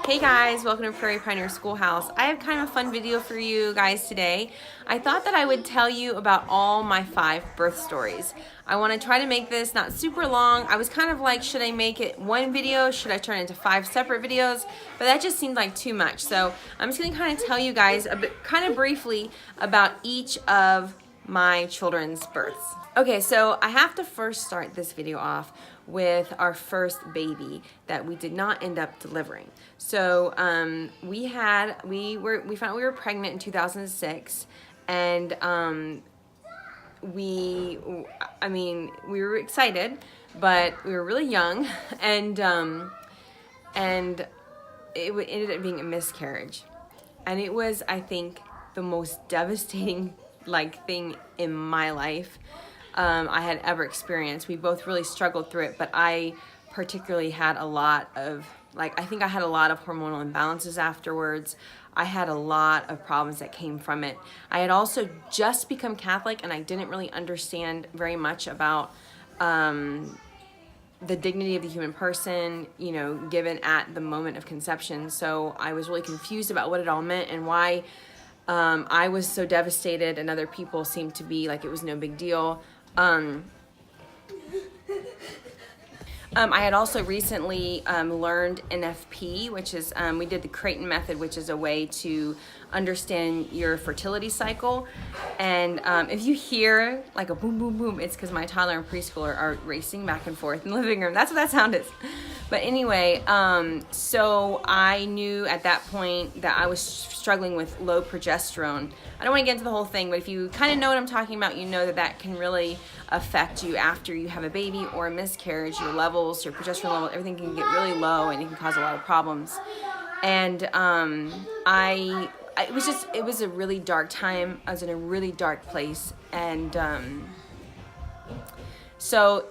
Hey guys, welcome to Prairie Pioneer Schoolhouse. I have kind of a fun video for you guys today. I thought that I would tell you about all my 5 birth stories. I want to try to make this not super long. I was kind of like, should I make it one video? Should I turn it into 5 separate videos? But that just seemed like too much. So I'm just going to kind of tell you guys a bit, kind of briefly about each of my children's births. Okay, so I have to first start this video off with our first baby that we did not end up delivering. So we found out we were pregnant in 2006, and we were excited, but we were really young, and it ended up being a miscarriage, and it was, I think, the most devastating thing in my life I had ever experienced. We both really struggled through it, but I particularly had a lot of, I think I had a lot of hormonal imbalances afterwards. I had a lot of problems that came from it. I had also just become Catholic, and I didn't really understand very much about the dignity of the human person, given at the moment of conception. So I was really confused about what it all meant and why I was so devastated, and other people seemed to be like it was no big deal. I had also recently learned NFP, which is, we did the Creighton method, which is a way to understand your fertility cycle. And if you hear like a boom, boom, boom, it's because my toddler and preschooler are racing back and forth in the living room. That's what that sound is. But anyway, so I knew at that point that I was struggling with low progesterone. I don't want to get into the whole thing, but if you kind of know what I'm talking about, you know that that can really affect you after you have a baby or a miscarriage. Your levels, your progesterone level, everything can get really low, and it can cause a lot of problems. And it was a really dark time. I was in a really dark place, and so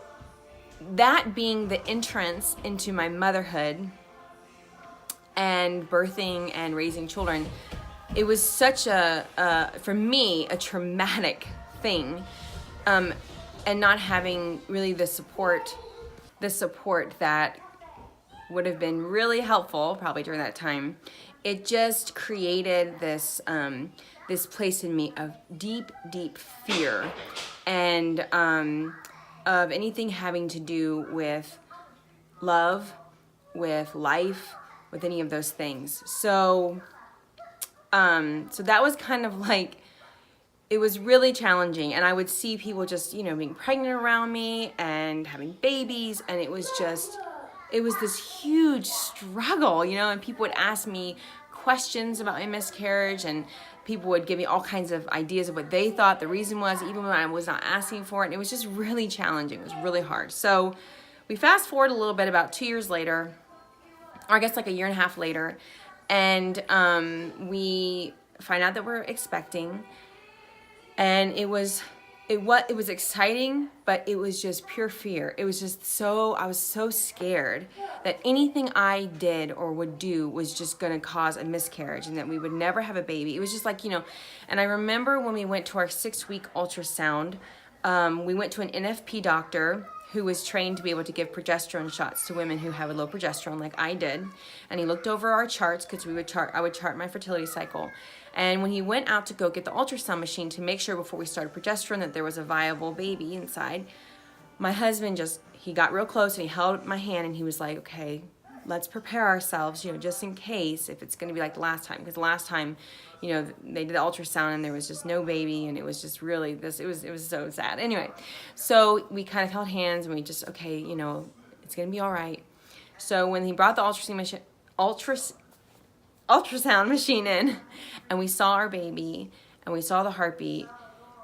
that being the entrance into my motherhood and birthing and raising children, it was such for me, a traumatic thing, and not having really the support that would have been really helpful probably during that time. It just created this place in me of deep fear, and of anything having to do with love, with life, with any of those things. So that was kind of like, it was really challenging, and I would see people just, being pregnant around me and having babies, and it was this huge struggle, and people would ask me questions about my miscarriage, and people would give me all kinds of ideas of what they thought the reason was, even when I was not asking for it, and it was just really challenging. It was really hard. So we fast forward a little bit, about 2 years later, or I guess like a year and a half later, and we find out that we're expecting, and it was exciting, but it was just pure fear. It was just I was so scared that anything I did or would do was just going to cause a miscarriage, and that we would never have a baby. It was just like, and I remember when we went to our 6-week ultrasound, we went to an NFP doctor who was trained to be able to give progesterone shots to women who have a low progesterone like I did. And he looked over our charts, because I would chart my fertility cycle. And when he went out to go get the ultrasound machine to make sure before we started progesterone that there was a viable baby inside, my husband he got real close, and he held my hand, and he was like, okay, let's prepare ourselves, just in case if it's going to be like the last time. Because the last time, they did the ultrasound and there was just no baby, and it was just really it was so sad. Anyway, so we kind of held hands, and we just, okay, it's going to be all right. So when he brought the ultrasound machine in, and we saw our baby, and we saw the heartbeat,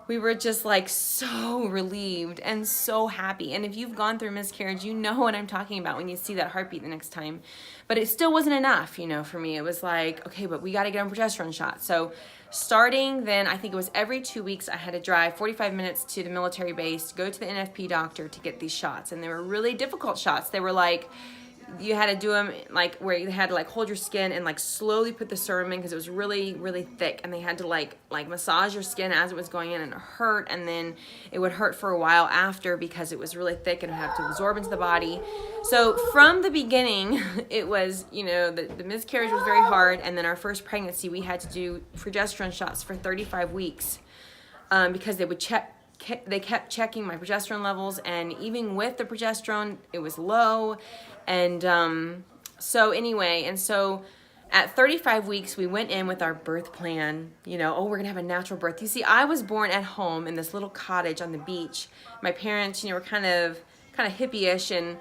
we were just like so relieved and so happy. And if you've gone through miscarriage, you know what I'm talking about when you see that heartbeat the next time. But it still wasn't enough, for me. It was like, okay, but we got to get on progesterone shots. So starting then, I think it was every 2 weeks, I had to drive 45 minutes to the military base to go to the NFP doctor to get these shots. And they were really difficult shots. They were like, you had to do them like where you had to like hold your skin and like slowly put the serum in because it was really, really thick, and they had to like massage your skin as it was going in, and it hurt, and then it would hurt for a while after because it was really thick and it had to absorb into the body. So from the beginning, it was, you know, the miscarriage was very hard, and then our first pregnancy, we had to do progesterone shots for 35 weeks because they kept checking my progesterone levels, and even with the progesterone, it was low. And so at 35 weeks, we went in with our birth plan, you know, oh, we're gonna have a natural birth. You see, I was born at home in this little cottage on the beach. My parents, you know, were kind of hippie-ish, and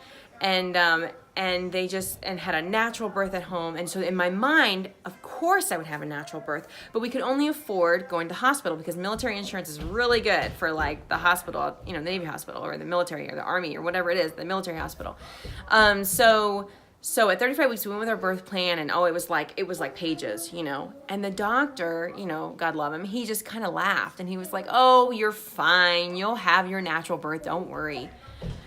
they just had a natural birth at home. And so in my mind, of course I would have a natural birth, but we could only afford going to hospital because military insurance is really good for like the hospital, you know, the Navy hospital or the military or the Army or whatever it is, the military hospital. So at 35 weeks, we went with our birth plan, and it was like pages, you know. And the doctor, you know, God love him, he just kind of laughed, and he was like, oh, you're fine. You'll have your natural birth. Don't worry.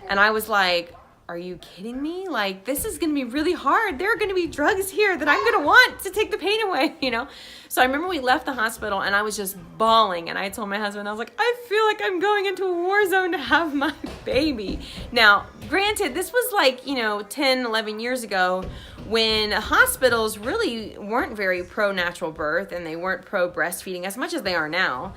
And I was like, are you kidding me? Like, this is going to be really hard. There are going to be drugs here that I'm going to want to take the pain away, you know? So I remember we left the hospital, and I was just bawling, and I told my husband, I was like, I feel like I'm going into a war zone to have my baby. Now, granted, this was like, you know, 10, 11 years ago when hospitals really weren't very pro-natural birth, and they weren't pro-breastfeeding as much as they are now.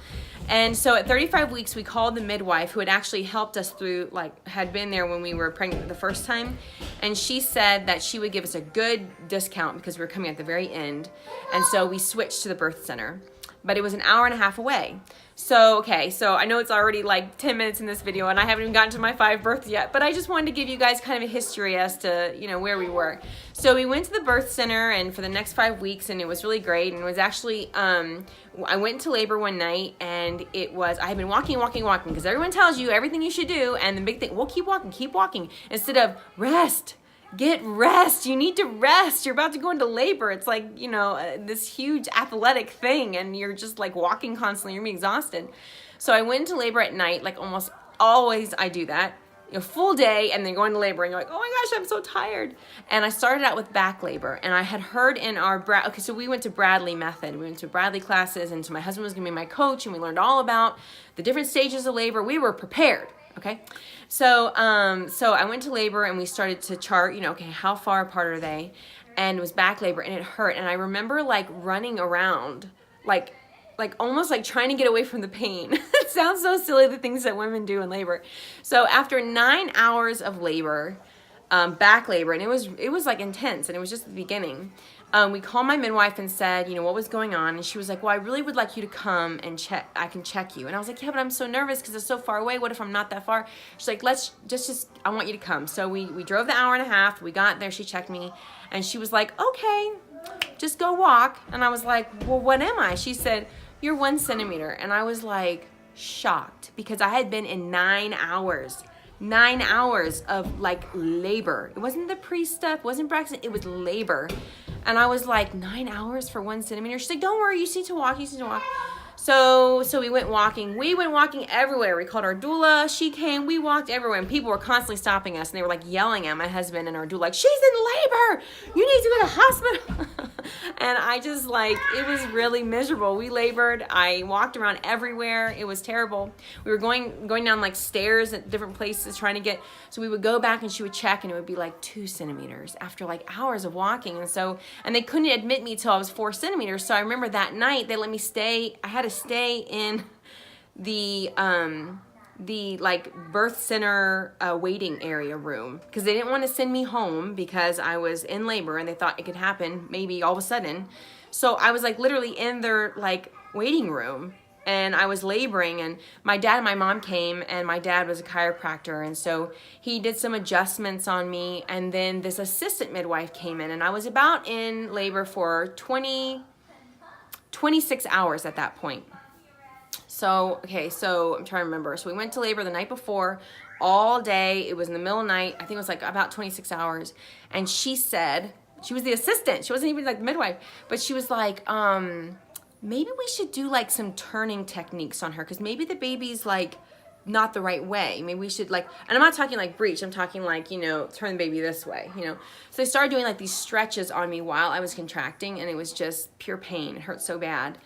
And so at 35 weeks, we called the midwife who had actually helped us through, like, had been there when we were pregnant the first time. And she said that she would give us a good discount because we were coming at the very end. And so we switched to the birth center. But it was an hour and a half away. So, okay, so I know it's already like 10 minutes in this video, and I haven't even gotten to my 5 births yet, but I just wanted to give you guys kind of a history as to, you know, where we were. So we went to the birth center, and for the next 5 weeks, and it was really great, and it was actually, I went into labor one night, and I had been walking, because everyone tells you everything you should do, and the big thing, well, keep walking, instead of rest. Get rest. You need to rest. You're about to go into labor. It's like, you know, this huge athletic thing, and you're just like walking constantly. You're being exhausted. So I went into labor at night, like almost always I do that. You know, full day, and then go into labor, and you're like, oh my gosh, I'm so tired. And I started out with back labor, and I had heard in our so we went to Bradley method. We went to Bradley classes, and so my husband was gonna be my coach, and we learned all about the different stages of labor. We were prepared. Okay, so I went to labor, and we started to chart, you know, okay, how far apart are they? And it was back labor, and it hurt. And I remember like running around, like almost like trying to get away from the pain. It sounds so silly, the things that women do in labor. So after 9 hours of labor, back labor, and it was like intense, and it was just the beginning. We called my midwife and said, you know, what was going on, and she was like, well, I really would like you to come and check. I can check you. And I was like, yeah, but I'm so nervous because it's so far away. What if I'm not that far? She's like, let's just I want you to come. So we drove the hour and a half. We got there. She checked me, and she was like, okay, just go walk. And I was like, well, what am I? She said, you're 1 centimeter. And I was like shocked because I had been in 9 hours. 9 hours of like labor. It wasn't the pre-stuff, wasn't Braxton, it was labor. And I was like, 9 hours for 1 centimeter? She's like, don't worry, you just need to walk, So we went walking. We went walking everywhere. We called our doula. She came. We walked everywhere. And people were constantly stopping us. And they were like yelling at my husband and our doula, like, she's in labor. You need to go to the hospital. And I just like, it was really miserable. We labored. I walked around everywhere. It was terrible. We were going down like stairs at different places trying to get, so we would go back and she would check and it would be like 2 centimeters after like hours of walking. And they couldn't admit me till I was 4 centimeters. So I remember that night they let me stay. I had to stay in the like birth center waiting area room because they didn't want to send me home because I was in labor and they thought it could happen maybe all of a sudden. So I was like literally in their like waiting room and I was laboring, and my dad and my mom came, and my dad was a chiropractor, and so he did some adjustments on me, and then this assistant midwife came in, and I was about in labor for 26 hours at that point. So, okay, so I'm trying to remember. So we went to labor the night before, all day. It was in the middle of the night. I think it was like about 26 hours. And she said, she was the assistant. She wasn't even like the midwife. But she was like, maybe we should do like some turning techniques on her because maybe the baby's like not the right way. Maybe we should like, and I'm not talking like breech, I'm talking like, you know, turn the baby this way, you know. So they started doing like these stretches on me while I was contracting, and it was just pure pain. It hurt so bad.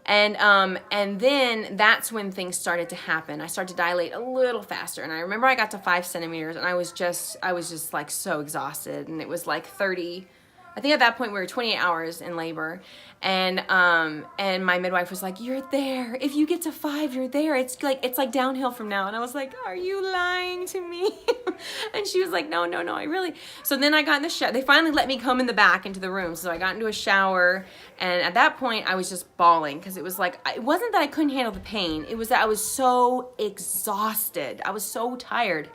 And then that's when things started to happen. I started to dilate a little faster. And I remember I got to 5 centimeters, and I was just like so exhausted. And it was like 30, I think at that point we were 28 hours in labor. And my midwife was like, "You're there. If you get to 5, you're there. It's like downhill from now." And I was like, "Are you lying to me?" And she was like, no, I really. So then I got in the shower. They finally let me come in the back into the room. So I got into a shower, and at that point I was just bawling, because it was like, it wasn't that I couldn't handle the pain. It was that I was so exhausted. I was so tired.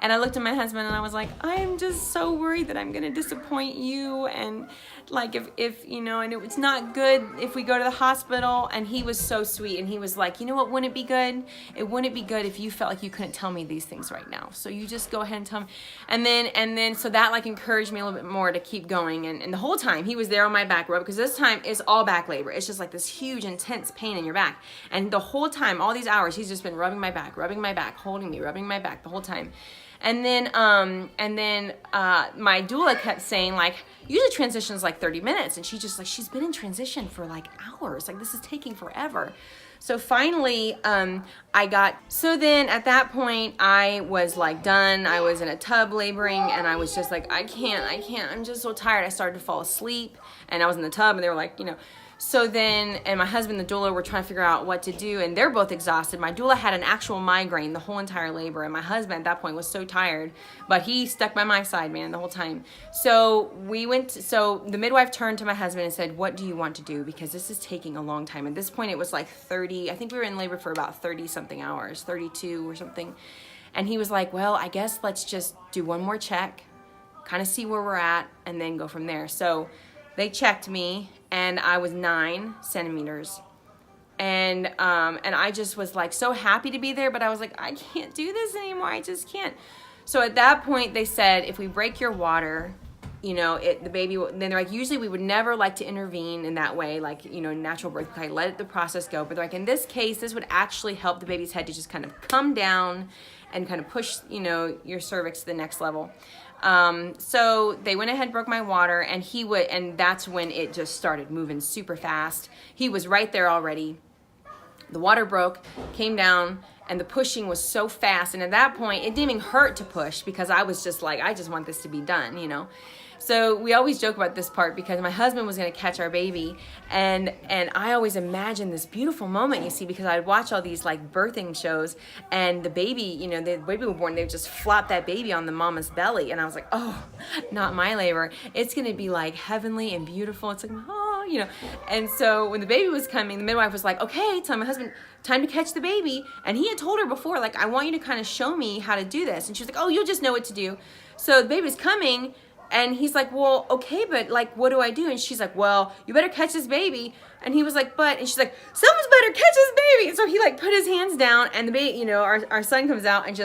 And I looked at my husband and I was like, I'm just so worried that I'm going to disappoint you. And like, if you know, and it's not good if we go to the hospital. And he was so sweet. And he was like, you know what, wouldn't it be good? It wouldn't be good if you felt like you couldn't tell me these things right now. So you just go ahead and tell me. And then, so that like encouraged me a little bit more to keep going. And the whole time he was there on my back, rub, because this time it's all back labor. It's just like this huge, intense pain in your back. And the whole time, all these hours, he's just been rubbing my back, holding me, rubbing my back the whole time. And then my doula kept saying, like, usually transition's like 30 minutes. And she's been in transition for like hours. Like, this is taking forever. So finally, so then at that point, I was like done. I was in a tub laboring, and I was just like, I can't. I'm just so tired. I started to fall asleep, and I was in the tub, and they were like, you know. So then, and my husband, the doula, were trying to figure out what to do, and they're both exhausted. My doula had an actual migraine the whole entire labor, and my husband at that point was so tired, but he stuck by my side, man, the whole time. So so the midwife turned to my husband and said, "What do you want to do? Because this is taking a long time." At this point, it was like 30, I think we were in labor for about 30 something hours, 32 or something. And he was like, "Well, I guess let's just do one more check, kind of see where we're at, and then go from there." So they checked me, and I was 9 centimeters. And I just was like so happy to be there, but I was like, I can't do this anymore. I just can't. So at that point they said, if we break your water, you know, the baby, then they're like, usually we would never like to intervene in that way, like, you know, natural birth, okay, let the process go. But they're like, in this case, this would actually help the baby's head to just kind of come down and kind of push, you know, your cervix to the next level. So they went ahead and broke my water, and that's when it just started moving super fast. He was right there already. The water broke, came down, and the pushing was so fast. And at that point, it didn't even hurt to push, because I was just like, I just want this to be done, you know? So we always joke about this part, because my husband was going to catch our baby, and I always imagined this beautiful moment, you see, because I'd watch all these like birthing shows, and the baby, you know, the baby was born, they would just flop that baby on the mama's belly, and I was like, oh, not my labor. It's going to be like heavenly and beautiful. It's like, oh, you know. And so when the baby was coming, the midwife was like, okay, tell my husband, time to catch the baby. And he had told her before, like, I want you to kind of show me how to do this. And she was like, oh, you'll just know what to do. So the baby's coming, and he's like, well, okay, but like, what do I do? And she's like, well, you better catch this baby. And he was like, but, and she's like, someone's better catch this baby. And so he like put his hands down, and the baby, you know, our son comes out and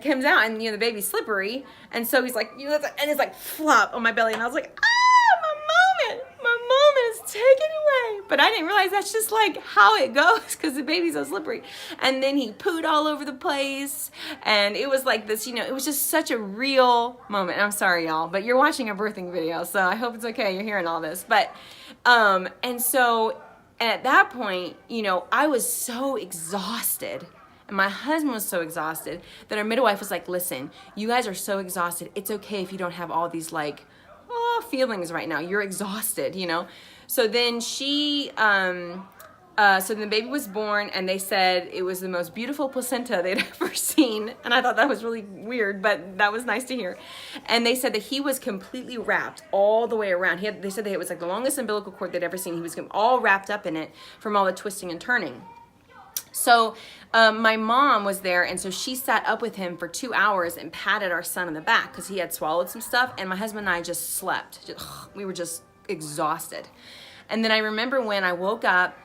comes out, and, you know, the baby's slippery. And so he's like, you know, and it's like flop on my belly. And I was like, my moment is taken away. But I didn't realize that's just like how it goes, because the baby's so slippery. And then he pooed all over the place, and it was like this, you know, it was just such a real moment. I'm sorry, y'all, but you're watching a birthing video, so I hope it's okay, you're hearing all this. But and so at that point, you know, I was so exhausted, and my husband was so exhausted, that our midwife was like, listen, you guys are so exhausted, it's okay if you don't have all these like feelings right now, you're exhausted, you know. So then so then the baby was born, and they said it was the most beautiful placenta they'd ever seen. And I thought that was really weird, but that was nice to hear. And they said that he was completely wrapped all the way around. They said that it was like the longest umbilical cord they'd ever seen. He was all wrapped up in it from all the twisting and turning. So my mom was there, and so she sat up with him for 2 hours and patted our son on the back, because he had swallowed some stuff, and my husband and I just slept. We were just exhausted. And then I remember when I woke up,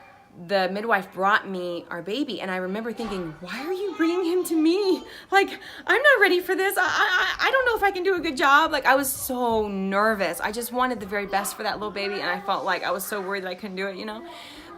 the midwife brought me our baby, and I remember thinking, why are you bringing him to me? Like, I'm not ready for this. I don't know if I can do a good job. Like, I was so nervous. I just wanted the very best for that little baby, and I felt like I was so worried that I couldn't do it, you know.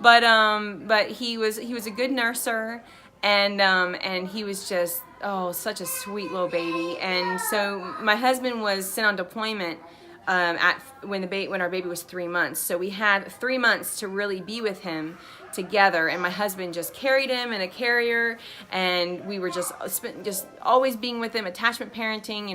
But he was a good nurser, And he was just, oh, such a sweet little baby. And so my husband was sent on deployment when our baby was 3 months. So we had 3 months to really be with him together, and my husband just carried him in a carrier, and we were just always being with him, attachment parenting,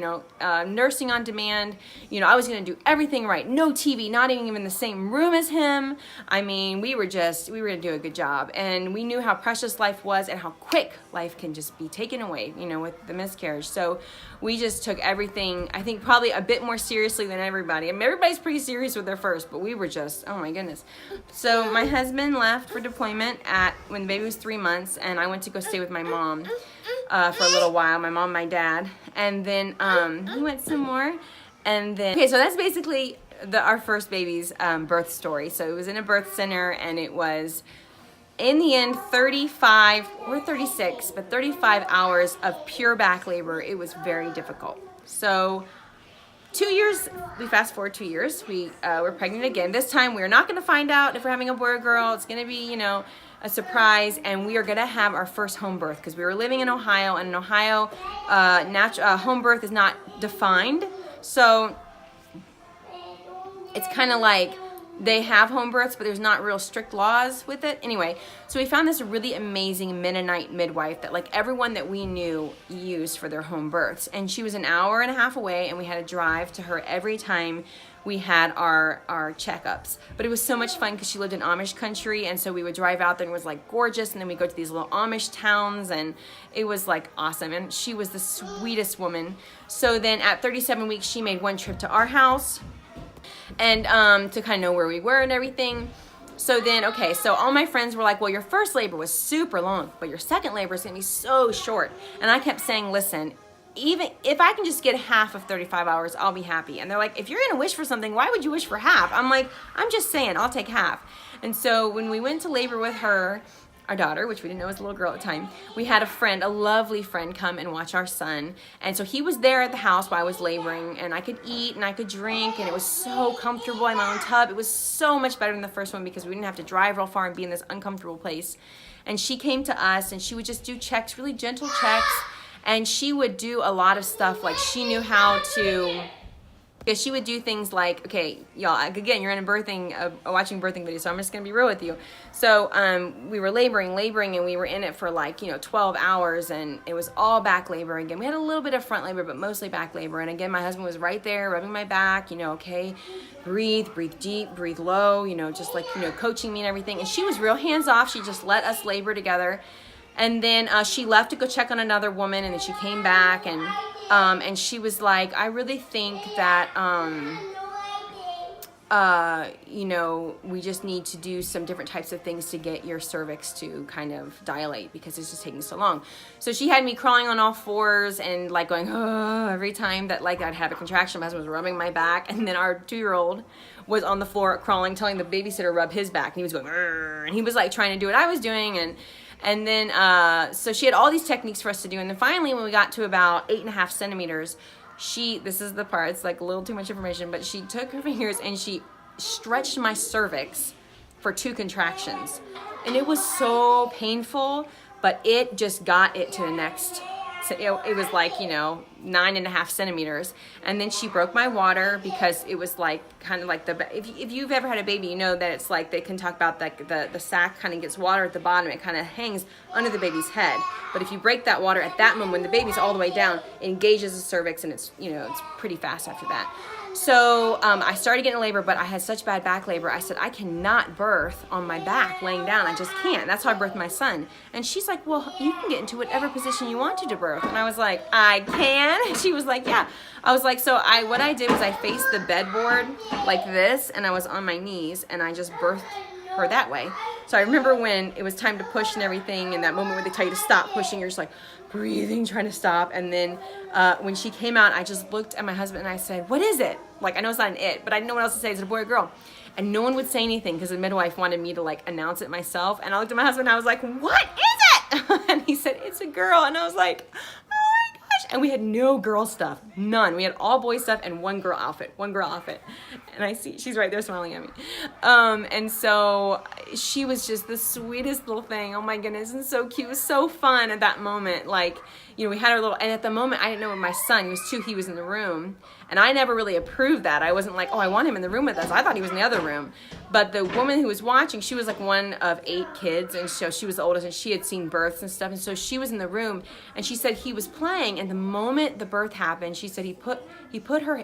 nursing on demand. I was going to do everything right. No TV, not even in the same room as him. I mean, we were going to do a good job, and we knew how precious life was and how quick life can just be taken away, with the miscarriage. So we just took everything, I think, probably a bit more seriously than everybody. I mean, everybody's pretty serious with their first, but we were just, oh my goodness. So my husband left for deployment when the baby was 3 months, and I went to go stay with my mom for a little while, my mom, my dad, and then he went some more, and then, okay, so that's basically our first baby's birth story. So it was in a birth center, and it was, in the end, 35 or 36, but 35 hours of pure back labor. It was very difficult. So 2 years, we fast forward 2 years, we're pregnant again. This time we're not gonna find out if we're having a boy or girl. It's gonna be, a surprise, and we are gonna have our first home birth, because we were living in Ohio, and in Ohio, home birth is not defined. So it's kind of like they have home births, but there's not real strict laws with it. Anyway, so we found this really amazing Mennonite midwife that everyone that we knew used for their home births. And she was an hour and a half away, and we had to drive to her every time we had our checkups. But it was so much fun because she lived in Amish country, and so we would drive out there, and it was gorgeous, and then we'd go to these little Amish towns, and it was awesome. And she was the sweetest woman. So then at 37 weeks, she made one trip to our house, and to kind of know where we were and everything. So then, okay, so all my friends were like, well, your first labor was super long, but your second labor is gonna be so short. And I kept saying, listen, even if I can just get half of 35 hours, I'll be happy. And they're like, if you're gonna wish for something, why would you wish for half? I'm like, I'm just saying, I'll take half. And so when we went to labor with her, our daughter, which we didn't know was a little girl at the time, we had a lovely friend come and watch our son. And so he was there at the house while I was laboring, and I could eat and I could drink, and it was so comfortable in my own tub. It was so much better than the first one because we didn't have to drive real far and be in this uncomfortable place. And she came to us, and she would just do checks, really gentle checks, and she would do a lot of stuff. She knew how to, because she would do things like, okay, y'all, again, you're in watching birthing videos, so I'm just going to be real with you. So we were laboring, and we were in it for 12 hours, and it was all back labor again. We had a little bit of front labor, but mostly back labor. And again, my husband was right there rubbing my back, okay, breathe deep, breathe low, just coaching me and everything. And she was real hands off. She just let us labor together. And then she left to go check on another woman, and then she came back, and she was like, I really think that, we just need to do some different types of things to get your cervix to kind of dilate because it's just taking so long. So she had me crawling on all fours and going, oh, every time that I'd have a contraction. My husband was rubbing my back, and then our 2-year-old was on the floor crawling, telling the babysitter to rub his back, and he was going, and he was trying to do what I was doing, and then, so she had all these techniques for us to do. And then finally, when we got to about 8.5 centimeters, this is the part, it's a little too much information, but she took her fingers and she stretched my cervix for 2 contractions. And it was so painful, but it just got it to the next, so it was 9.5 centimeters. And then she broke my water because it was if you've ever had a baby, you know that it's they can talk about the sac kind of gets water at the bottom. It kind of hangs under the baby's head. But if you break that water at that moment, when the baby's all the way down, it engages the cervix, and it's it's pretty fast after that. So I started getting labor, but I had such bad back labor. I said, I cannot birth on my back laying down. I just can't. That's how I birthed my son. And she's like, well, you can get into whatever position you want to birth. And I was like, I can? And she was like, yeah. I was like, so what I did was I faced the bedboard like this, and I was on my knees, and I just birthed her that way. So I remember when it was time to push and everything, and that moment where they tell you to stop pushing, you're just breathing, trying to stop. And then when she came out, I just looked at my husband and I said, what is it? I know it's not an it, but I didn't know what else to say. Is it a boy or girl? And no one would say anything because the midwife wanted me to announce it myself. And I looked at my husband and I was like, what is it? And he said, it's a girl. And I was like, oh my gosh. And we had no girl stuff, none. We had all boy stuff and one girl outfit. And I see, she's right there smiling at me. And so she was just the sweetest little thing. Oh my goodness, and so cute. It was so fun at that moment. Like, you know, we had our little, and at the moment I didn't know my son, he was 2, he was in the room. And I never really approved that. I wasn't like, oh, I want him in the room with us. I thought he was in the other room. But the woman who was watching, she was like one of 8 kids, and so she was the oldest, and she had seen births and stuff. And so she was in the room, and she said he was playing, and the moment the birth happened, she said he put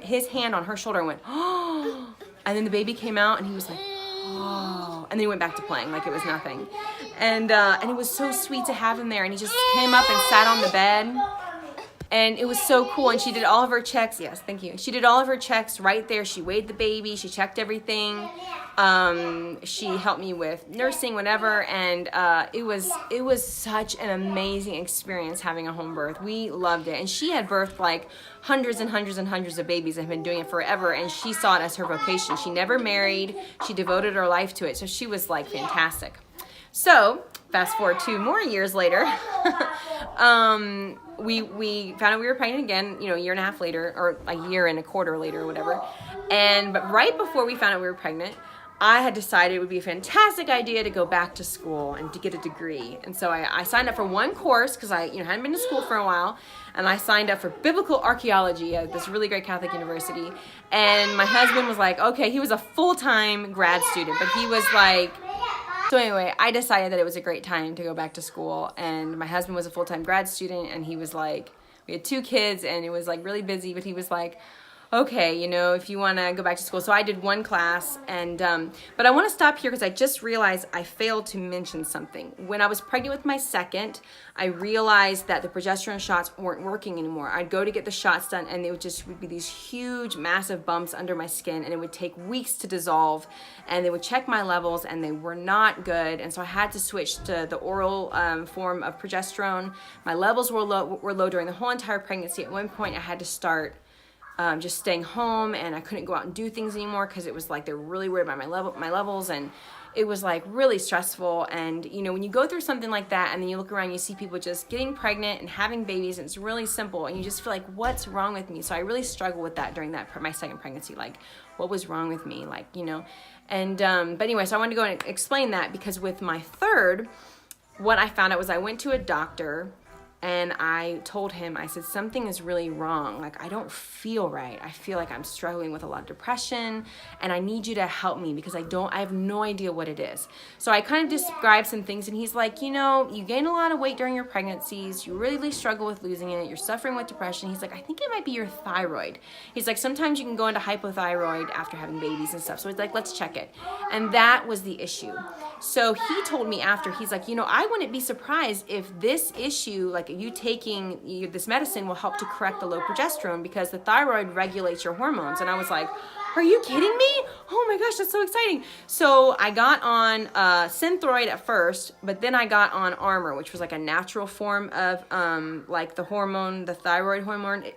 his hand on her shoulder and went, oh, and then the baby came out, and he was like, oh, and then he went back to playing like it was nothing. And it was so sweet to have him there, and he just came up and sat on the bed. And it was so cool, and she did all of her checks. Yes, thank you. She did all of her checks right there. She weighed the baby. She checked everything. She helped me with nursing, whatever. And it was such an amazing experience having a home birth. We loved it. And she had birthed like hundreds and hundreds and hundreds of babies and had been doing it forever. And she saw it as her vocation. She never married. She devoted her life to it. So she was like fantastic. So fast forward 2 more years later. We found out we were pregnant again, you know, a year and a half later, or a year and a quarter later, or whatever. But right before we found out we were pregnant, I had decided it would be a fantastic idea to go back to school and to get a degree. And so I signed up for one course because I hadn't been to school for a while, and I signed up for biblical archaeology at this really great Catholic university. And my husband was like, okay, he was a full-time grad student, but he was like, so anyway, I decided that it was a great time to go back to school, and my husband was a full-time grad student, and he was like, we had 2 kids, and it was like really busy, but he was like, okay, you know, if you want to go back to school. So I did one class, and but I want to stop here because I just realized I failed to mention something. When I was pregnant with my second, I realized that the progesterone shots weren't working anymore. I'd go to get the shots done, and they would be these huge, massive bumps under my skin, and it would take weeks to dissolve, and they would check my levels, and they were not good, and so I had to switch to the oral form of progesterone. My levels were low during the whole entire pregnancy. At one point, I had to start just staying home, and I couldn't go out and do things anymore because it was like they were really worried about my levels, and it was like really stressful. And you know, when you go through something like that, and then you look around, you see people just getting pregnant and having babies, and it's really simple, and you just feel like, what's wrong with me? So I really struggled with that during my second pregnancy, like what was wrong with me, like, you know. And but anyway, so I wanted to go and explain that, because with my third, what I found out was I went to a doctor, and I told him, I said, something is really wrong. Like, I don't feel right. I feel like I'm struggling with a lot of depression, and I need you to help me because I have no idea what it is. So I kind of described some things, and he's like, you know, you gain a lot of weight during your pregnancies. You really struggle with losing it. You're suffering with depression. He's like, I think it might be your thyroid. He's like, sometimes you can go into hypothyroid after having babies and stuff. So he's like, let's check it. And that was the issue. So he told me after, he's like, you know, I wouldn't be surprised if this issue, like you taking this medicine, will help to correct the low progesterone, because the thyroid regulates your hormones. And I was like, are you kidding me? Oh my gosh, that's so exciting. So I got on Synthroid at first, but then I got on Armour, which was like a natural form of like the hormone, the thyroid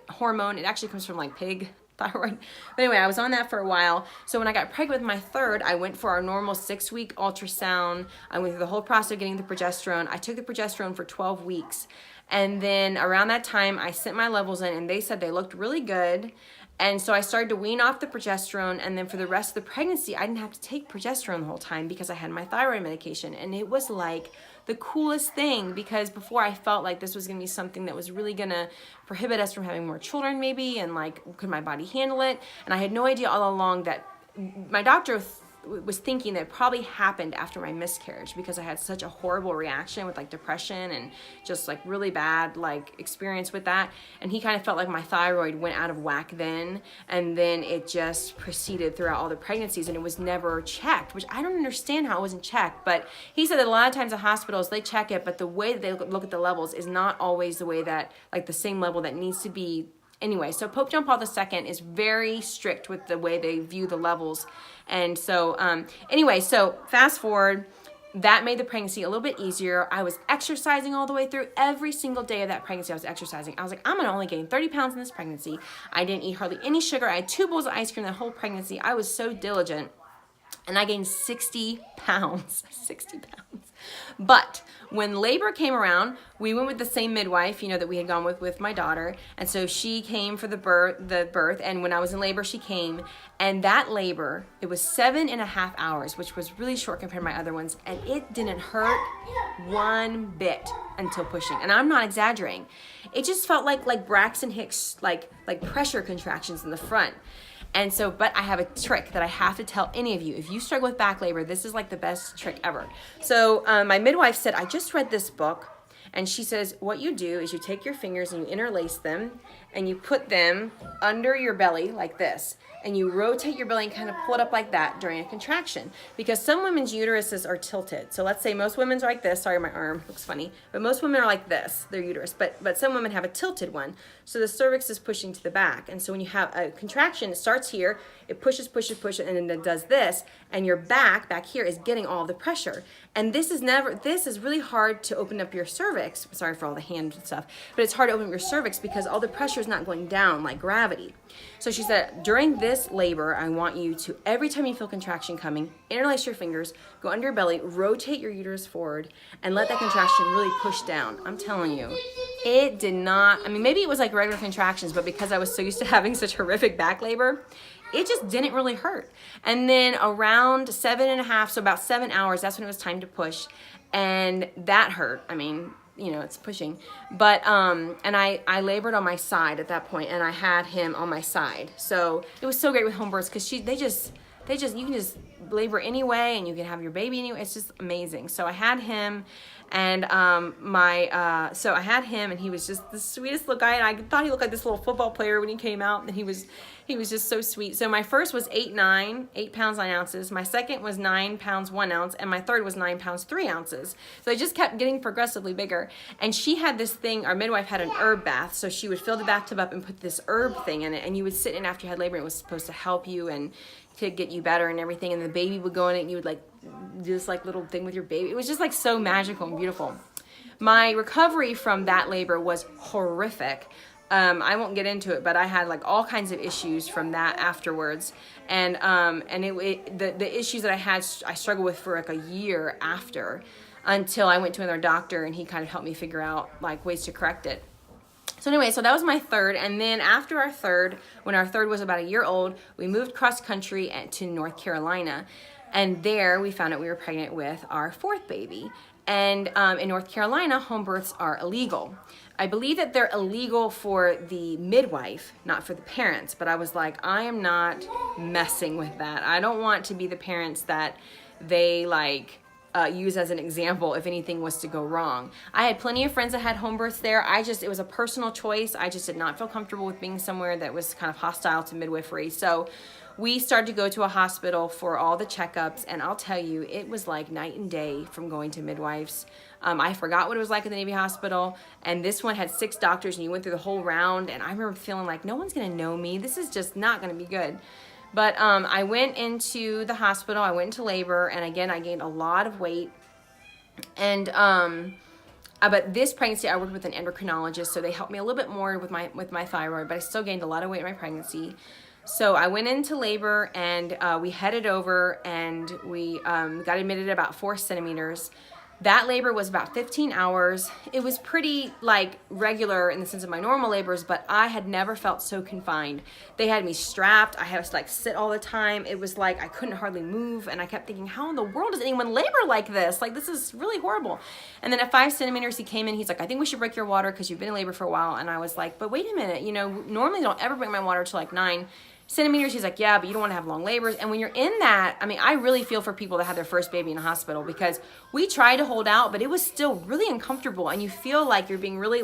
hormone. It actually comes from like pig thyroid. But anyway, I was on that for a while. So when I got pregnant with my third, I went for our normal 6-week ultrasound. I went through the whole process of getting the progesterone. I took the progesterone for 12 weeks. And then around that time, I sent my levels in, and they said they looked really good. And so I started to wean off the progesterone, and then for the rest of the pregnancy, I didn't have to take progesterone the whole time because I had my thyroid medication. And it was like the coolest thing, because before I felt like this was going to be something that was really going to prohibit us from having more children maybe, and like, could my body handle it? And I had no idea all along that my doctor was thinking that it probably happened after my miscarriage, because I had such a horrible reaction with like depression and just like really bad like experience with that. And he kind of felt like my thyroid went out of whack then, and then it just proceeded throughout all the pregnancies, and it was never checked, which I don't understand how it wasn't checked. But he said that a lot of times in hospitals they check it, but the way that they look at the levels is not always the way that, like, the same level that needs to be. Anyway, so Pope John Paul II is very strict with the way they view the levels. And so, anyway, so fast forward, that made the pregnancy a little bit easier. I was exercising all the way through. Every single day of that pregnancy, I was exercising. I was like, I'm going to only gain 30 pounds in this pregnancy. I didn't eat hardly any sugar. I had 2 bowls of ice cream the whole pregnancy. I was so diligent. and I gained 60 pounds, 60 pounds. But when labor came around, we went with the same midwife, that we had gone with my daughter. And so she came for the birth. And when I was in labor, she came. And that labor, it was 7.5 hours, which was really short compared to my other ones. And it didn't hurt one bit until pushing. And I'm not exaggerating. It just felt like Braxton Hicks, like pressure contractions in the front. And so, but I have a trick that I have to tell any of you. If you struggle with back labor, this is like the best trick ever. So my midwife said, I just read this book. And she says, what you do is you take your fingers and you interlace them and you put them under your belly like this. And you rotate your belly and kind of pull it up like that during a contraction. Because some women's uteruses are tilted. So let's say most women's are like this. Sorry, my arm looks funny. But most women are like this, their uterus. But some women have a tilted one. So the cervix is pushing to the back. And so when you have a contraction, it starts here. It pushes, and then it does this. And your back here, is getting all the pressure. And this is really hard to open up your cervix. Sorry for all the hand stuff. But it's hard to open up your cervix because all the pressure is not going down like gravity. So she said, during this labor, I want you to, every time you feel contraction coming, interlace your fingers, go under your belly, rotate your uterus forward, and let that contraction really push down. I'm telling you, it did not, maybe it was like regular contractions, but because I was so used to having such horrific back labor, it just didn't really hurt. And then around 7.5, so about 7 hours, that's when it was time to push. And that hurt. It's pushing. But, and I labored on my side at that point, and I had him on my side. So it was so great with home births because you can just labor anyway, and you can have your baby anyway. It's just amazing. So I had him, and so I had him, and he was just the sweetest little guy. And I thought he looked like this little football player when he came out, and he was just so sweet. So my first was 8 pounds 9 ounces. My second was 9 pounds 1 ounce, and my third was 9 pounds 3 ounces. So I just kept getting progressively bigger. And she had this thing. Our midwife had an herb bath, so she would fill the bathtub up and put this herb thing in it, and you would sit in after you had labor. And it was supposed to help you and to get you better and everything. And the baby would go in it, and you would do this little thing with your baby. It was just so magical and beautiful. My recovery from that labor was horrific. I won't get into it, but I had all kinds of issues from that afterwards, and the issues that I struggled with for a year after, until I went to another doctor, and he kind of helped me figure out ways to correct it. So anyway, so that was my third, and then after our third, when our third was about a year old, we moved cross country to North Carolina, and there we found out we were pregnant with our fourth baby. And in North Carolina, home births are illegal. I believe that they're illegal for the midwife, not for the parents. But I was like, I am not messing with that. I don't want to be the parents that they use as an example if anything was to go wrong. I had plenty of friends that had home births there. It was a personal choice. I just did not feel comfortable with being somewhere that was kind of hostile to midwifery. So we started to go to a hospital for all the checkups, and I'll tell you, it was like night and day from going to midwives. I forgot what it was like in the Navy hospital, and this one had 6 doctors, and you went through the whole round, and I remember feeling like no one's gonna know me. This is just not gonna be good. But I went into the hospital, I went into labor, and again, I gained a lot of weight. And but this pregnancy, I worked with an endocrinologist, so they helped me a little bit more with my thyroid, but I still gained a lot of weight in my pregnancy. So I went into labor, and we headed over, and we got admitted at about 4 centimeters. That labor was about 15 hours. It was pretty regular in the sense of my normal labors, but I had never felt so confined. They had me strapped. I had to sit all the time. It was I couldn't hardly move, and I kept thinking, how in the world does anyone labor like this? This is really horrible. And then at 5 centimeters, he came in. He's like, I think we should break your water because you've been in labor for a while. And I was like, but wait a minute. Normally I don't ever break my water till 9 centimeters. He's like, yeah, but you don't want to have long labors. And when you're in that, I really feel for people that have their first baby in a hospital, because we tried to hold out, but it was still really uncomfortable, and you feel like you're being really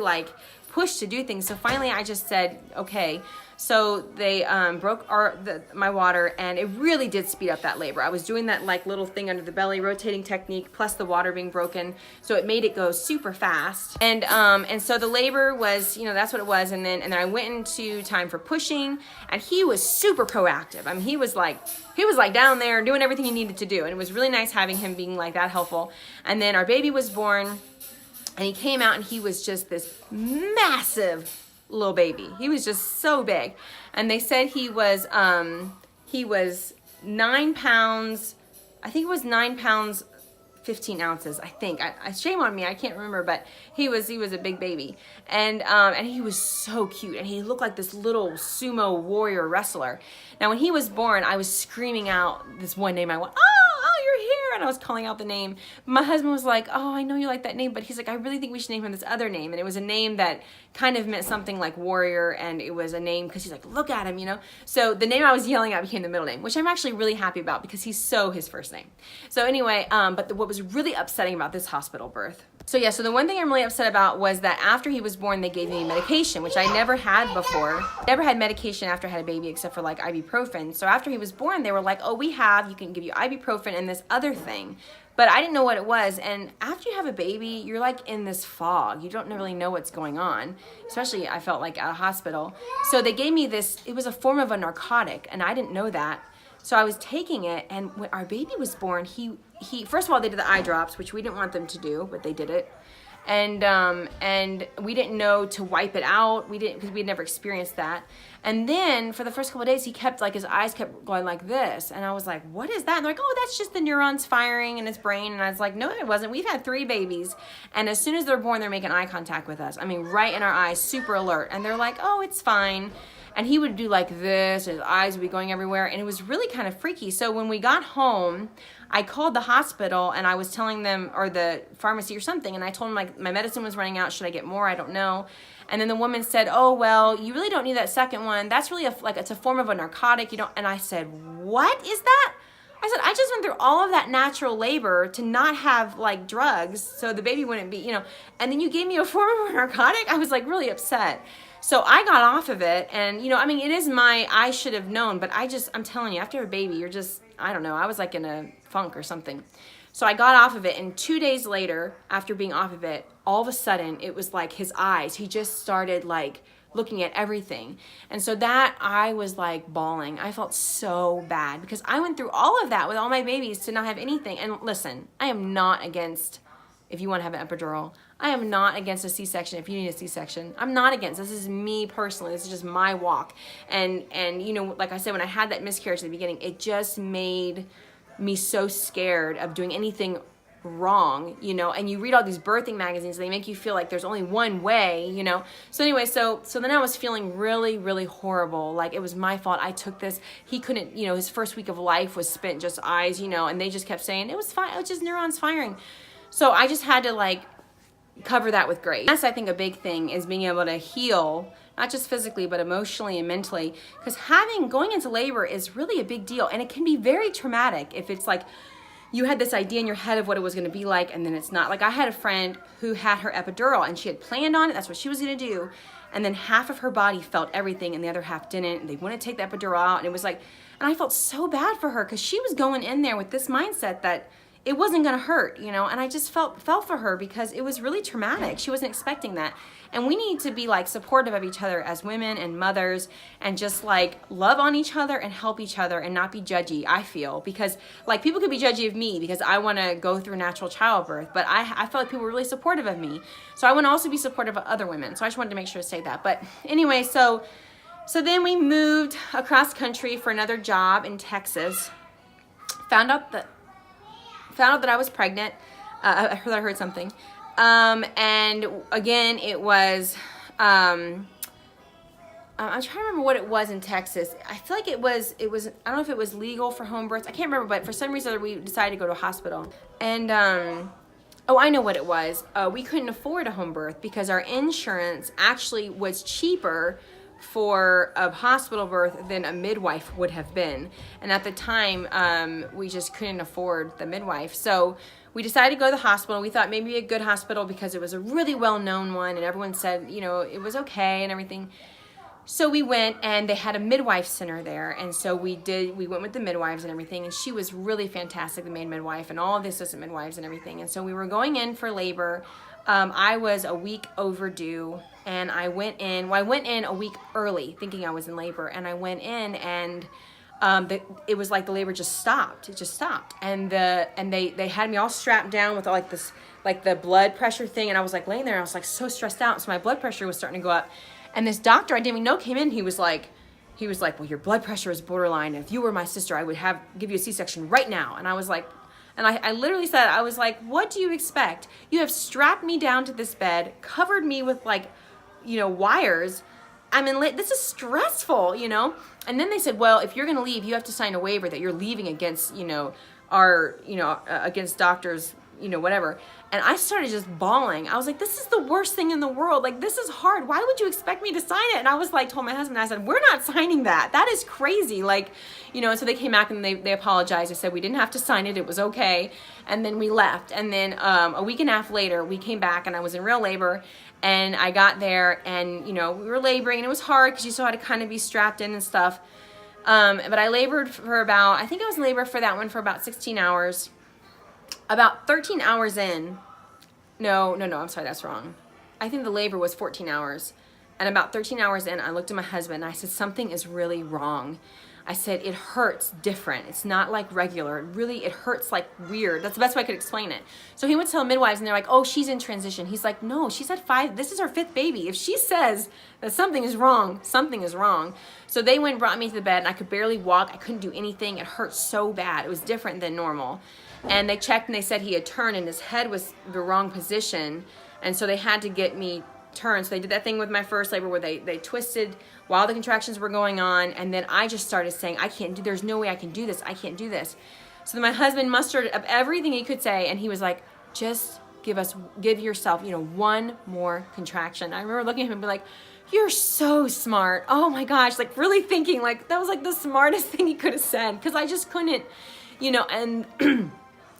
pushed to do things. So finally I just said, okay. So they broke my water, and it really did speed up that labor. I was doing that little thing under the belly, rotating technique, plus the water being broken. So it made it go super fast. And so the labor was, that's what it was. And then I went into time for pushing, and he was super proactive. He was down there doing everything he needed to do. And it was really nice having him being that helpful. And then our baby was born, and he came out, and he was just this massive little baby. He was just so big. And they said he was 9 pounds I think it was 9 pounds 15 ounces, I think. Shame on me, I can't remember, but he was a big baby, and he was so cute, and he looked like this little sumo warrior wrestler. Now, when he was born, I was screaming out this one name. I went, oh, you're here, and I was calling out the name. My husband was like, oh, I know you like that name, but he's like, I really think we should name him this other name, and it was a name that kind of meant something like warrior, and it was a name because he's like, look at him, you know. So the name I was yelling at became the middle name, which I'm actually really happy about because he's so his first name. So anyway, but what was really upsetting about this hospital birth. So yeah, so the one thing I'm really upset about was that after he was born, they gave me medication, which I never had before. Never had medication after I had a baby except for like ibuprofen. So after he was born, they were like, oh, you can give you ibuprofen and this other thing. But I didn't know what it was. And after you have a baby, you're like in this fog. You don't really know what's going on, especially I felt like at a hospital. So they gave me this, it was a form of a narcotic, and I didn't know that. So I was taking it, and when our baby was born, he first of all, they did the eye drops, which we didn't want them to do, but they did it. And we didn't know to wipe it out. We didn't, because we had never experienced that. And then for the first couple of days, he kept like, his eyes kept going like this. And I was like, what is that? And they're like, oh, that's just the neurons firing in his brain. And I was like, no, it wasn't. We've had 3 babies. And as soon as they're born, they're making eye contact with us. I mean, right in our eyes, super alert. And they're like, oh, it's fine. And he would do like this, his eyes would be going everywhere, and it was really kind of freaky. So when we got home, I called the hospital, and I was telling them, or the pharmacy or something, and I told them like my medicine was running out, should I get more? I don't know. And then the woman said, oh, well, you really don't need that second one. That's really it's a form of a narcotic. You don't. And I said, what is that? I said, I just went through all of that natural labor to not have like drugs so the baby wouldn't be, you know, and then you gave me a form of a narcotic? I was like really upset. So I got off of it, and you know, I mean, it is I should have known, but I'm telling you, after a baby, you're just, I don't know, I was like in a funk or something. So I got off of it, and 2 days later, after being off of it, all of a sudden, it was like his eyes, he just started like looking at everything. And so that, I was like bawling. I felt so bad because I went through all of that with all my babies to not have anything. And listen, I am not against, if you want to have an epidural, I am not against a C-section if you need a C-section. I'm not against. This is me personally. This is just my walk. And you know, like I said, when I had that miscarriage at the beginning, it just made me so scared of doing anything wrong, you know. And you read all these birthing magazines, they make you feel like there's only one way, you know. So anyway, so then I was feeling really, really horrible. Like it was my fault. I took this. He couldn't, you know, his first week of life was spent just eyes, you know, and they just kept saying, it was fine. It was just neurons firing. So I just had to like cover that with grace. That's, I think, a big thing is being able to heal, not just physically, but emotionally and mentally. Because going into labor is really a big deal. And it can be very traumatic if it's like you had this idea in your head of what it was going to be like, and then it's not. Like I had a friend who had her epidural, and she had planned on it. That's what she was going to do. And then half of her body felt everything, and the other half didn't. And they wouldn't take the epidural out. And it was like, and I felt so bad for her because she was going in there with this mindset that it wasn't going to hurt, you know, and I just felt for her because it was really traumatic. She wasn't expecting that. And we need to be like supportive of each other as women and mothers, and just like love on each other and help each other and not be judgy, I feel, because like people could be judgy of me because I want to go through natural childbirth, but I felt like people were really supportive of me. So I want to also be supportive of other women. So I just wanted to make sure to say that. But anyway, so then we moved across country for another job in Texas, found out that I was pregnant. I heard something. And again, it was, I'm trying to remember what it was in Texas. I feel like it was, I don't know if it was legal for home births. I can't remember, but for some reason we decided to go to a hospital. And, oh, I know what it was. We couldn't afford a home birth because our insurance actually was cheaper for a hospital birth than a midwife would have been. And at the time, we just couldn't afford the midwife. So we decided to go to the hospital. We thought maybe a good hospital because it was a really well-known one, and everyone said, you know, it was okay and everything. So we went, and they had a midwife center there. And so we went with the midwives and everything, and she was really fantastic, the main midwife, and all of the assistant midwives and everything. And so we were going in for labor. I was a week overdue, and I went in a week early thinking I was in labor, and I went in, and it was like the labor just stopped. It just stopped. And they had me all strapped down with all like this, like the blood pressure thing, and I was like laying there, and I was like so stressed out, so my blood pressure was starting to go up. And this doctor I didn't even know came in. He was like, he was like, well, your blood pressure is borderline. If you were my sister, I would give you a C-section right now. And I was like, and I literally said, I was like, what do you expect? You have strapped me down to this bed, covered me with like, wires. I mean, this is stressful, And then they said, well, if you're going to leave, you have to sign a waiver that you're leaving against, against doctors, whatever. And I started just bawling. I was like, this is the worst thing in the world. Like, this is hard. Why would you expect me to sign it? And I was like, told my husband, I said, we're not signing that. That is crazy. Like, and so they came back and they apologized. They said, we didn't have to sign it. It was okay. And then we left. And then a week and a half later, we came back and I was in real labor. And I got there and, we were laboring and it was hard because you still had to kind of be strapped in and stuff. But I labored for I think I was in labor for that one for about 16 hours. About 13 hours in, no, I'm sorry, that's wrong. I think the labor was 14 hours. And about 13 hours in, I looked at my husband and I said, something is really wrong. I said, it hurts different. It's not like regular. It hurts like weird. That's the best way I could explain it. So he went to tell midwives and they're like, oh, she's in transition. He's like, no, she's had 5. This is her 5th baby. If she says that something is wrong, something is wrong. So they went and brought me to the bed and I could barely walk. I couldn't do anything. It hurt so bad. It was different than normal. And they checked and they said he had turned and his head was the wrong position. And so they had to get me turned. So they did that thing with my first labor where they twisted while the contractions were going on. And then I just started saying, there's no way I can do this. I can't do this. So then my husband mustered up everything he could say. And he was like, just give yourself, one more contraction. I remember looking at him and being like, you're so smart. Oh my gosh. Like really thinking like that was like the smartest thing he could have said. Cause I just couldn't, and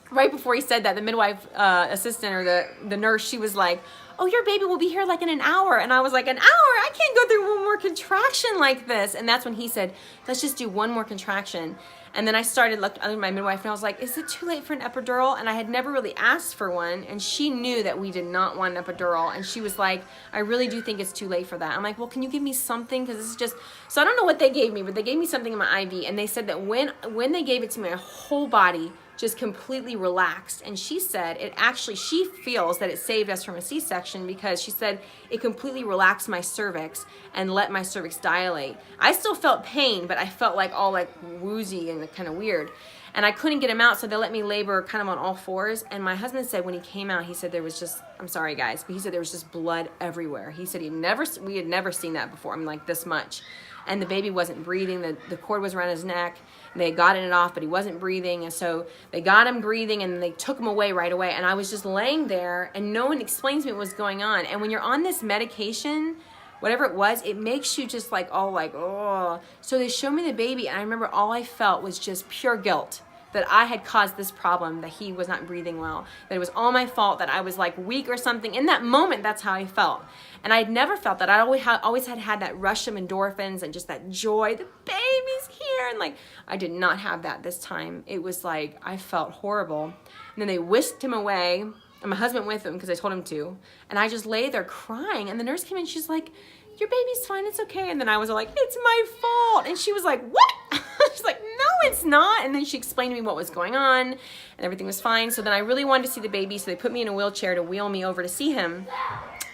right before he said that, the midwife assistant or the nurse, she was like, oh, your baby will be here like in an hour. And I was like, an hour? I can't go through one more contraction like this. And that's when he said, let's just do one more contraction. And then I looked at my midwife and I was like, is it too late for an epidural? And I had never really asked for one. And she knew that we did not want an epidural. And she was like, I really do think it's too late for that. I'm like, well, can you give me something? Because this is just, so I don't know what they gave me, but they gave me something in my IV. And they said that when they gave it to me, my whole body just completely relaxed. And she said she feels that it saved us from a C-section because she said it completely relaxed my cervix and let my cervix dilate. I still felt pain, but I felt like all like woozy and kind of weird. And I couldn't get him out, so they let me labor kind of on all fours. And my husband said when he came out, he said there was just, I'm sorry guys, but he said there was just blood everywhere. He said we had never seen that before. I mean, like this much. And the baby wasn't breathing. The cord was around his neck. And they had gotten it off, but he wasn't breathing. And so they got him breathing and they took him away right away. And I was just laying there and no one explains to me what was going on. And when you're on this medication, whatever it was, it makes you just like all like, oh. So they showed me the baby and I remember all I felt was just pure guilt that I had caused this problem, that he was not breathing well, that it was all my fault, that I was like weak or something. In that moment, that's how I felt. And I had never felt that. I always had that rush of endorphins and just that joy, the baby's here. And like, I did not have that this time. It was like, I felt horrible. And then they whisked him away and my husband with him because I told him to. And I just lay there crying. And the nurse came in, she's like, your baby's fine, it's okay. And then I was like, it's my fault. And she was like, what? She's like, no, it's not. And then she explained to me what was going on and everything was fine. So then I really wanted to see the baby. So they put me in a wheelchair to wheel me over to see him.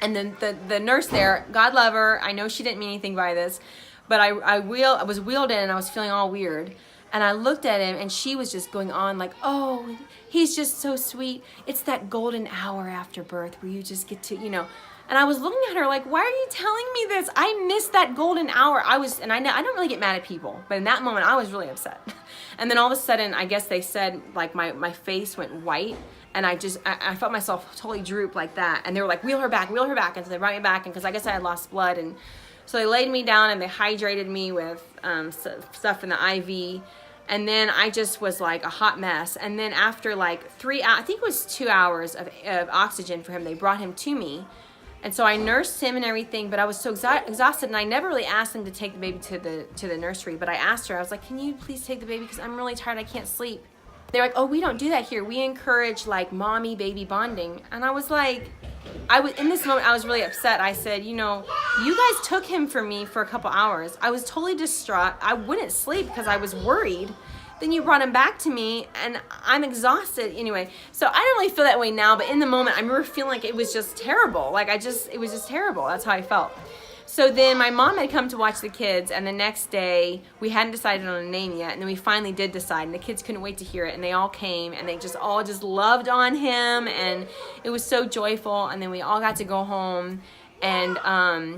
And then the nurse there, God love her, I know she didn't mean anything by this, but I was wheeled in and I was feeling all weird. And I looked at him and she was just going on like, oh, he's just so sweet. It's that golden hour after birth where you just get to, And I was looking at her like, why are you telling me this? I missed that golden hour. I don't really get mad at people, but in that moment I was really upset. And then all of a sudden, I guess they said like my face went white and I felt myself totally droop like that. And they were like, wheel her back. And so they brought me back and because I guess I had lost blood. And so they laid me down and they hydrated me with stuff in the IV. And then I just was like a hot mess. And then after like 3 hours, I think it was 2 hours of oxygen for him, they brought him to me. And so I nursed him and everything, but I was so exhausted, and I never really asked them to take the baby to the nursery, but I asked her, I was like, can you please take the baby because I'm really tired, I can't sleep. They're like, oh, we don't do that here. We encourage like mommy baby bonding. And I was like, in this moment, I was really upset. I said, you guys took him for me for a couple hours. I was totally distraught. I wouldn't sleep because I was worried. Then you brought him back to me and I'm exhausted anyway. So I don't really feel that way now, but in the moment I remember feeling like it was just terrible. It was just terrible. That's how I felt. So then my mom had come to watch the kids, and the next day we hadn't decided on a name yet, and then we finally did decide, and the kids couldn't wait to hear it, and they all came, and they just all just loved on him, and it was so joyful. And then we all got to go home, and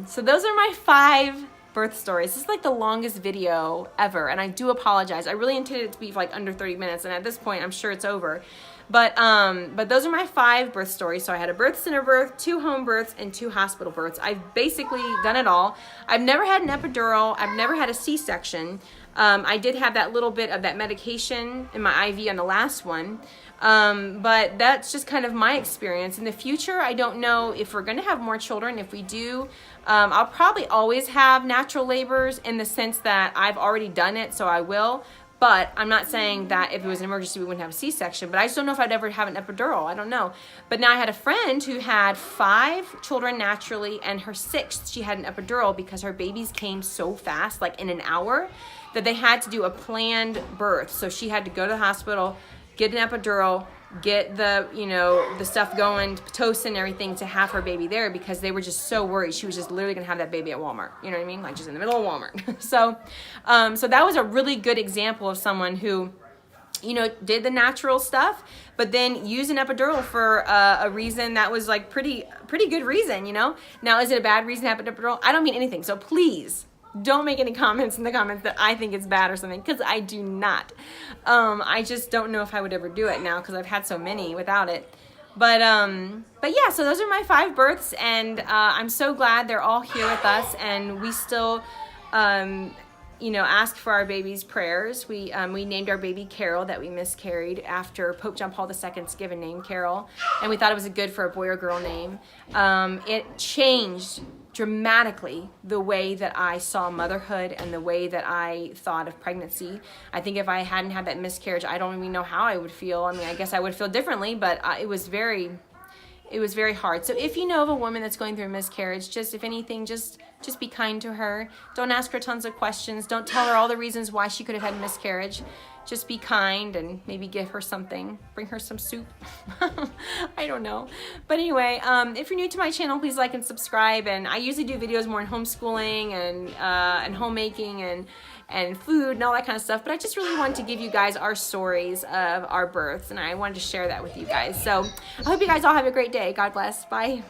so those are my 5 birth stories. This is like the longest video ever, and I do apologize. I really intended it to be like under 30 minutes, and at this point I'm sure it's over. But those are my 5 birth stories. So I had a birth center birth, 2 home births, and 2 hospital births. I've basically done it all. I've never had an epidural. I've never had a C-section. I did have that little bit of that medication in my IV on the last one. But that's just kind of my experience. In the future, I don't know if we're going to have more children. If we do, I'll probably always have natural labors, in the sense that I've already done it, so I will. But I'm not saying that if it was an emergency, we wouldn't have a C-section. But I just don't know if I'd ever have an epidural. I don't know. But now I had a friend who had 5 children naturally, and her 6th, she had an epidural because her babies came so fast, like in an hour, that they had to do a planned birth. So she had to go to the hospital, get an epidural, get the, the stuff going, Pitocin and everything, to have her baby there, because they were just so worried. She was just literally gonna have that baby at Walmart. You know what I mean? Like just in the middle of Walmart. So that was a really good example of someone who, did the natural stuff, but then used an epidural for a reason that was like pretty good reason, Now, is it a bad reason to have an epidural? I don't mean anything. So please, don't make any comments in the comments that I think it's bad or something, because I do not. I just don't know if I would ever do it now, because I've had so many without it. But yeah, so those are my 5 births, and I'm so glad they're all here with us, and we still, ask for our baby's prayers. We named our baby Carol, that we miscarried after Pope John Paul II's given name, Carol, and we thought it was good for a boy or girl name. It changed dramatically the way that I saw motherhood and the way that I thought of pregnancy. I think if I hadn't had that miscarriage, I don't even know how I would feel. I mean, I guess I would feel differently, but it was very hard. So if you know of a woman that's going through a miscarriage, if anything, just be kind to her. Don't ask her tons of questions. Don't tell her all the reasons why she could have had a miscarriage. Just be kind and maybe give her something. Bring her some soup. I don't know. But anyway, if you're new to my channel, please like and subscribe. And I usually do videos more in homeschooling and homemaking and food and all that kind of stuff. But I just really wanted to give you guys our stories of our births, and I wanted to share that with you guys. So I hope you guys all have a great day. God bless. Bye.